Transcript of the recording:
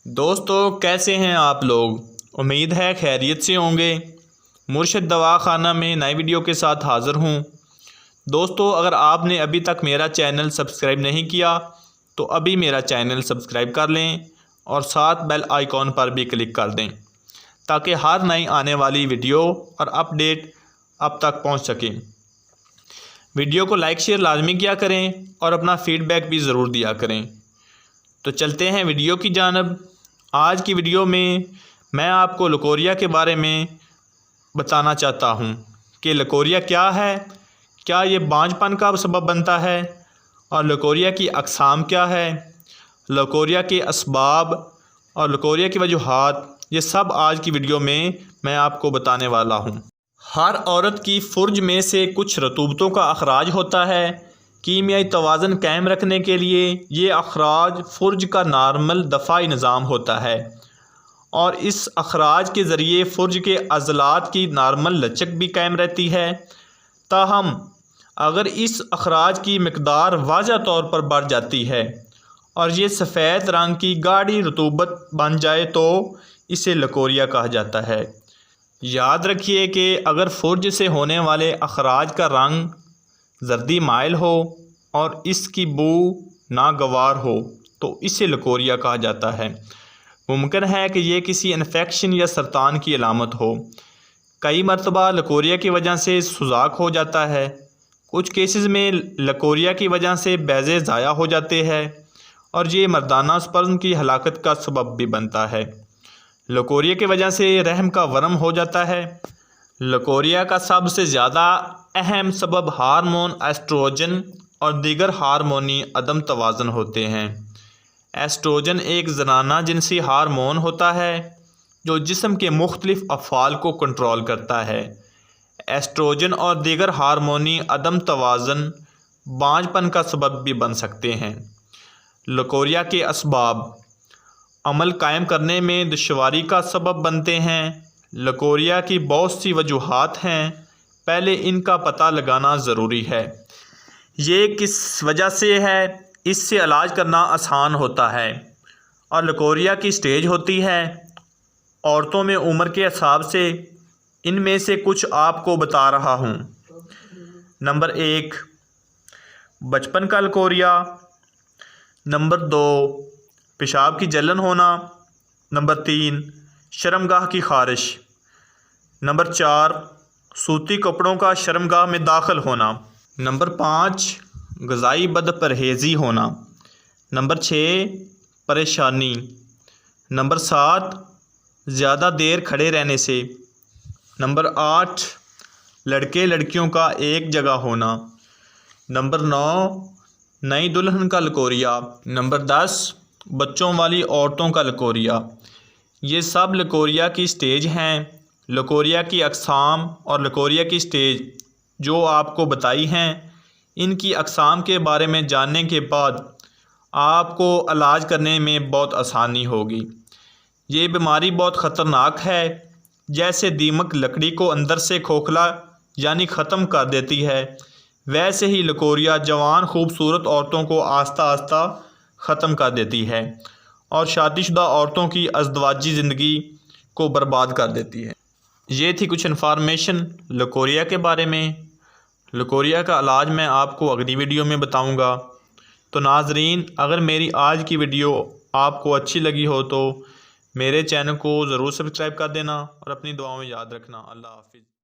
دوستو کیسے ہیں آپ لوگ؟ امید ہے خیریت سے ہوں گے۔ مرشد دوا خانہ میں نئی ویڈیو کے ساتھ حاضر ہوں۔ دوستو اگر آپ نے ابھی تک میرا چینل سبسکرائب نہیں کیا تو ابھی میرا چینل سبسکرائب کر لیں اور ساتھ بیل آئیکن پر بھی کلک کر دیں تاکہ ہر نئی آنے والی ویڈیو اور اپڈیٹ اب تک پہنچ سکیں۔ ویڈیو کو لائک شیئر لازمی کیا کریں اور اپنا فیڈ بیک بھی ضرور دیا کریں۔ تو چلتے ہیں ویڈیو کی جانب۔ آج کی ویڈیو میں آپ کو لکوریا کے بارے میں بتانا چاہتا ہوں کہ لکوریا کیا ہے، کیا یہ بانجھ پن کا سبب بنتا ہے اور لکوریا کی اقسام کیا ہے، لکوریا کے اسباب اور لکوریا کی وجوہات، یہ سب آج کی ویڈیو میں آپ کو بتانے والا ہوں۔ ہر عورت کی فرج میں سے کچھ رطوبتوں کا اخراج ہوتا ہے۔ کیمیائی توازن قائم رکھنے کے لیے یہ اخراج فرج کا نارمل دفاعی نظام ہوتا ہے اور اس اخراج کے ذریعے فرج کے عضلات کی نارمل لچک بھی قائم رہتی ہے۔ تاہم اگر اس اخراج کی مقدار واضح طور پر بڑھ جاتی ہے اور یہ سفید رنگ کی گاڑھی رطوبت بن جائے تو اسے لکوریا کہا جاتا ہے۔ یاد رکھیے کہ اگر فرج سے ہونے والے اخراج کا رنگ زردی مائل ہو اور اس کی بو ناگوار ہو تو اسے لکوریا کہا جاتا ہے۔ ممکن ہے کہ یہ کسی انفیکشن یا سرطان کی علامت ہو۔ کئی مرتبہ لکوریا کی وجہ سے سوزاک ہو جاتا ہے۔ کچھ کیسز میں لکوریا کی وجہ سے بیضے ضائع ہو جاتے ہیں اور یہ مردانہ سپرم کی ہلاکت کا سبب بھی بنتا ہے۔ لکوریا کی وجہ سے رحم کا ورم ہو جاتا ہے۔ لکوریا کا سب سے زیادہ اہم سبب ہارمون ایسٹروجن اور دیگر ہارمونی عدم توازن ہوتے ہیں۔ ایسٹروجن ایک زنانہ جنسی ہارمون ہوتا ہے جو جسم کے مختلف افعال کو کنٹرول کرتا ہے۔ ایسٹروجن اور دیگر ہارمونی عدم توازن بانجھ پن کا سبب بھی بن سکتے ہیں۔ لکوریا کے اسباب عمل قائم کرنے میں دشواری کا سبب بنتے ہیں۔ لکوریا کی بہت سی وجوہات ہیں، پہلے ان کا پتہ لگانا ضروری ہے۔ یہ کس وجہ سے ہے، اس سے علاج کرنا آسان ہوتا ہے اور لکوریا کی سٹیج ہوتی ہے۔ عورتوں میں عمر کے حساب سے ان میں سے کچھ آپ کو بتا رہا ہوں۔ نمبر 1، بچپن کا لکوریا۔ نمبر 2، پیشاب کی جلن ہونا۔ نمبر 3، شرمگاہ کی خارش۔ نمبر 4، سوتی کپڑوں کا شرمگاہ میں داخل ہونا۔ نمبر 5، غذائی بد پرہیزی ہونا۔ نمبر 6، پریشانی۔ نمبر 7، زیادہ دیر کھڑے رہنے سے۔ نمبر 8، لڑکے لڑکیوں کا ایک جگہ ہونا۔ نمبر 9، نئی دلہن کا لکوریا۔ نمبر 10، بچوں والی عورتوں کا لکوریا۔ یہ سب لکوریا کی سٹیج ہیں۔ لکوریا کی اقسام اور لکوریا کی سٹیج جو آپ کو بتائی ہیں، ان کی اقسام کے بارے میں جاننے کے بعد آپ کو علاج کرنے میں بہت آسانی ہوگی۔ یہ بیماری بہت خطرناک ہے، جیسے دیمک لکڑی کو اندر سے کھوکھلا یعنی ختم کر دیتی ہے، ویسے ہی لکوریا جوان خوبصورت عورتوں کو آہستہ آہستہ ختم کر دیتی ہے اور شادی شدہ عورتوں کی ازدواجی زندگی کو برباد کر دیتی ہے۔ یہ تھی کچھ انفارمیشن لکوریا کے بارے میں۔ لکوریا کا علاج میں آپ کو اگلی ویڈیو میں بتاؤں گا۔ تو ناظرین، اگر میری آج کی ویڈیو آپ کو اچھی لگی ہو تو میرے چینل کو ضرور سبسکرائب کر دینا اور اپنی دعاؤں میں یاد رکھنا۔ اللہ حافظ۔